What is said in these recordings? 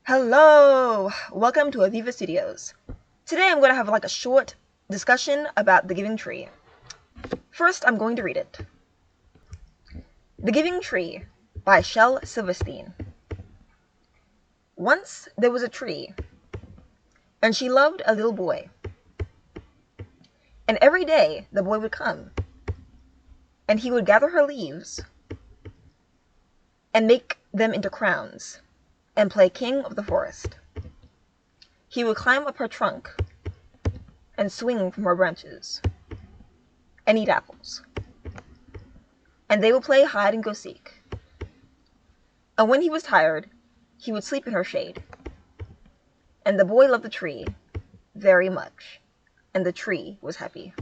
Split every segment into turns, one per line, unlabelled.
Hello! Welcome to Aviva Studios. Today I'm going to have a short discussion about The Giving Tree. First, I'm going to read it. The Giving Tree by Shel Silverstein. Once there was a tree, and she loved a little boy. And every day the boy would come, and he would gather her leaves and make them into crowns, and play king of the forest. He would climb up her trunk and swing from her branches and eat apples. And they would play hide and go seek. And when he was tired, he would sleep in her shade. And the boy loved the tree very much, and the tree was happy.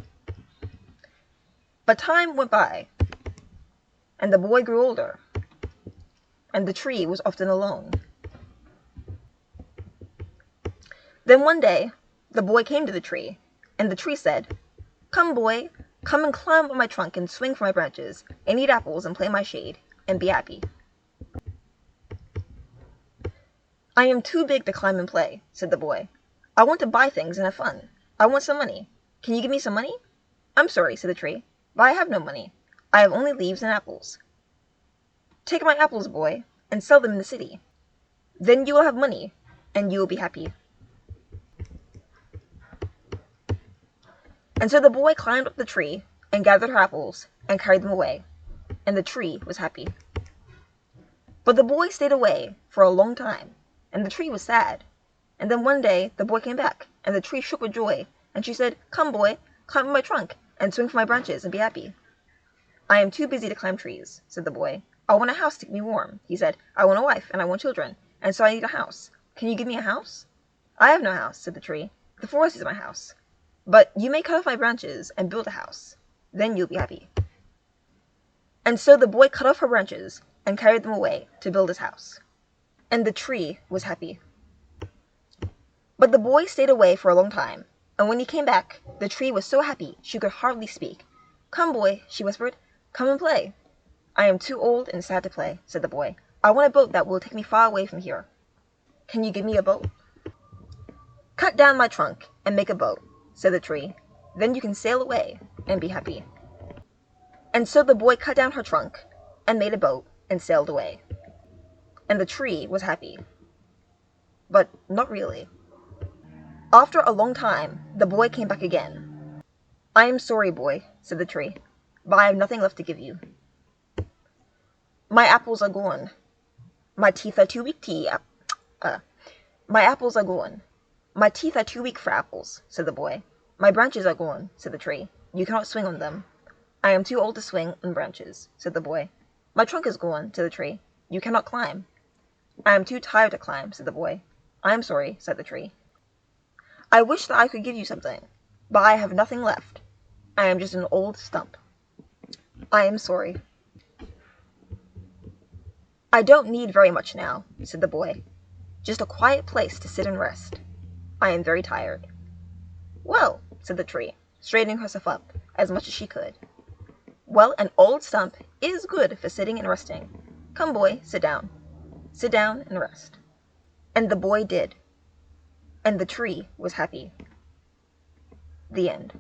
But time went by, and the boy grew older, and the tree was often alone. Then one day the boy came to the tree, and the tree said, "Come, boy, come and climb up my trunk and swing from my branches, and eat apples and play in my shade, and be happy." "I am too big to climb and play," said the boy. "I want to buy things and have fun. I want some money. Can you give me some money?" "I'm sorry," said the tree, "but I have no money. I have only leaves and apples." "Take my apples, boy, and sell them in the city. Then you will have money, and you will be happy." And so the boy climbed up the tree and gathered her apples and carried them away, and the tree was happy. But the boy stayed away for a long time, and the tree was sad. And then one day the boy came back, and the tree shook with joy, and she said, "Come, boy, climb up my trunk and swing from my branches and be happy." "I am too busy to climb trees," said the boy. "I want a house to keep me warm," he said. "I want a wife, and I want children, and so I need a house. Can you give me a house?" "I have no house," said the tree. "The forest is my house. But you may cut off my branches and build a house. Then you'll be happy." And so the boy cut off her branches and carried them away to build his house. And the tree was happy. But the boy stayed away for a long time, and when he came back, the tree was so happy she could hardly speak. "Come, boy," she whispered, "come and play." "I am too old and sad to play," said the boy. "I want a boat that will take me far away from here. Can you give me a boat?" "Cut down my trunk and make a boat," said the tree. "Then you can sail away and be happy." And so the boy cut down her trunk and made a boat and sailed away. And the tree was happy. But not really. After a long time, the boy came back again. "I am sorry, boy," said the tree, "but I have nothing left to give you. My apples are gone. My teeth are too weak My apples are gone. My teeth are too weak for apples," said the boy. "My branches are gone," said the tree. "You cannot swing on them." "I am too old to swing on branches," said the boy. "My trunk is gone," said the tree. "You cannot climb." "I am too tired to climb," said the boy. "I am sorry," said the tree. "I wish that I could give you something, but I have nothing left. I am just an old stump. I am sorry." "I don't need very much now," said the boy. "Just a quiet place to sit and rest. I am very tired." "Well," said the tree, straightening herself up as much as she could. "Well, an old stump is good for sitting and resting. Come, boy, sit down. Sit down and rest." And the boy did. And the tree was happy. The end.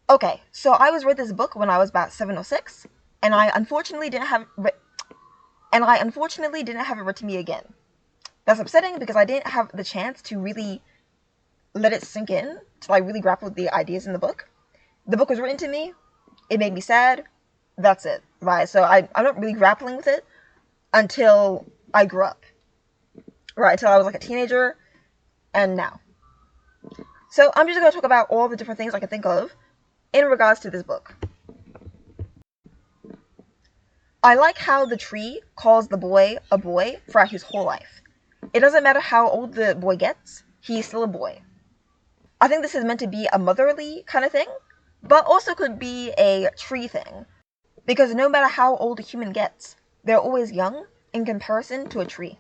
Okay, so I read this book when I was about 7 or 6, and I unfortunately didn't have it read to me again. That's upsetting because I didn't have the chance to really let it sink in, to really grapple with the ideas in the book. The book was written to me, it made me sad, that's it, right? So I'm not really grappling with it until I grew up, right? Until I was a teenager, and now. So I'm just going to talk about all the different things I can think of in regards to this book. I like how the tree calls the boy a boy throughout his whole life. It doesn't matter how old the boy gets, he's still a boy. I think this is meant to be a motherly kind of thing, but also could be a tree thing. Because no matter how old a human gets, they're always young in comparison to a tree.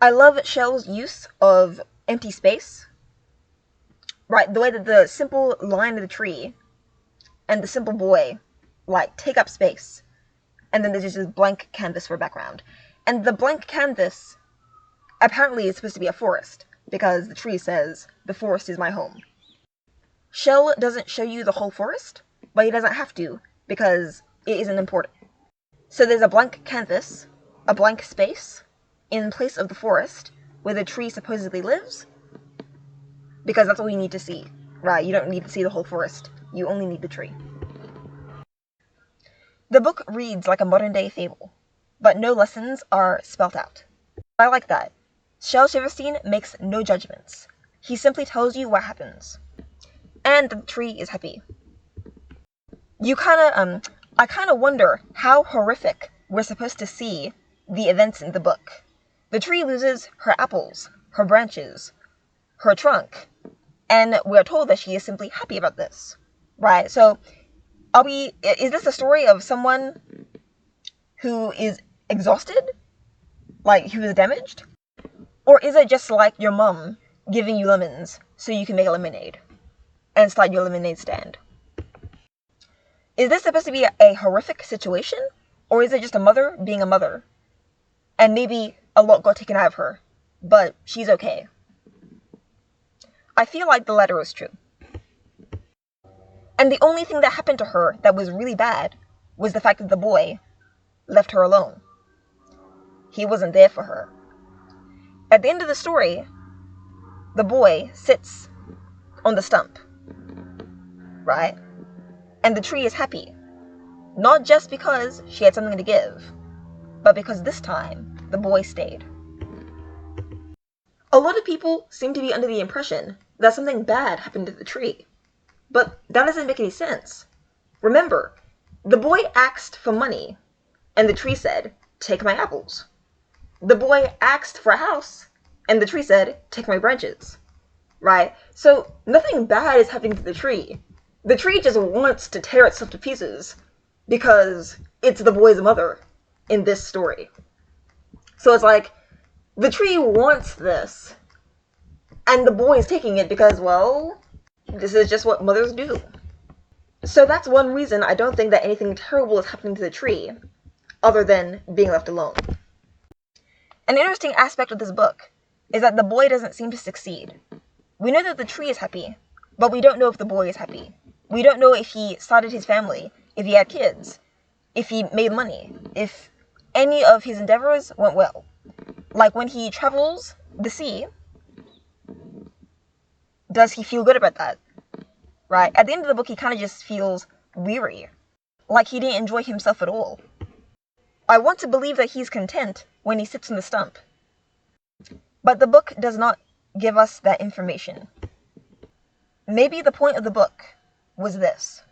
I love Shel's use of empty space. Right, the way that the simple line of the tree and the simple boy, take up space. and then there's just this blank canvas for background. And the blank canvas apparently is supposed to be a forest, because the tree says, "The forest is my home." Shell doesn't show you the whole forest, but he doesn't have to, because it isn't important. So there's a blank canvas, a blank space, in place of the forest, where the tree supposedly lives, because that's all you need to see, right? You don't need to see the whole forest, you only need the tree. The book reads like a modern-day fable, but no lessons are spelt out. I like that. Shel Silverstein makes no judgments. He simply tells you what happens. And the tree is happy. I kinda wonder how horrific we're supposed to see the events in the book. The tree loses her apples, her branches, her trunk, and we're told that she is simply happy about this. Right? So, is this a story of someone who is exhausted? Like, who is damaged? Or is it just like your mum giving you lemons so you can make a lemonade and start your lemonade stand? Is this supposed to be a horrific situation? Or is it just a mother being a mother? And maybe a lot got taken out of her, but she's okay. I feel like the latter is true. And the only thing that happened to her that was really bad was the fact that the boy left her alone. He wasn't there for her. At the end of the story, the boy sits on the stump, right? And the tree is happy. Not just because she had something to give, but because this time, the boy stayed. A lot of people seem to be under the impression that something bad happened to the tree. But that doesn't make any sense. Remember, the boy asked for money, and the tree said, "Take my apples." The boy asked for a house, and the tree said, "Take my branches." Right? So nothing bad is happening to the tree. The tree just wants to tear itself to pieces because it's the boy's mother in this story. So it's like, the tree wants this, and the boy is taking it because, well, this is just what mothers do. So that's one reason I don't think that anything terrible is happening to the tree, other than being left alone. An interesting aspect of this book is that the boy doesn't seem to succeed. We know that the tree is happy, but we don't know if the boy is happy. We don't know if he started his family, if he had kids, if he made money, if any of his endeavors went well. Like when he travels the sea, does he feel good about that? Right? At the end of the book, he kind of just feels weary, like he didn't enjoy himself at all. I want to believe that he's content when he sits on the stump. But the book does not give us that information. Maybe the point of the book was this: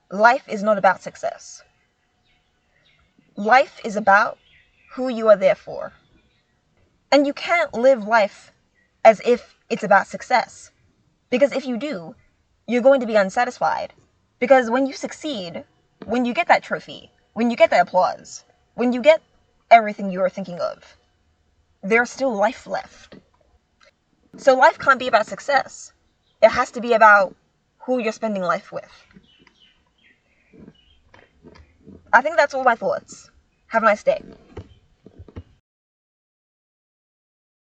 life is not about success. Life is about who you are there for. And you can't live life as if it's about success. Because if you do, you're going to be unsatisfied. Because when you succeed, when you get that trophy, when you get that applause, when you get everything you are thinking of, there's still life left. So life can't be about success. It has to be about who you're spending life with. I think that's all my thoughts. Have a nice day.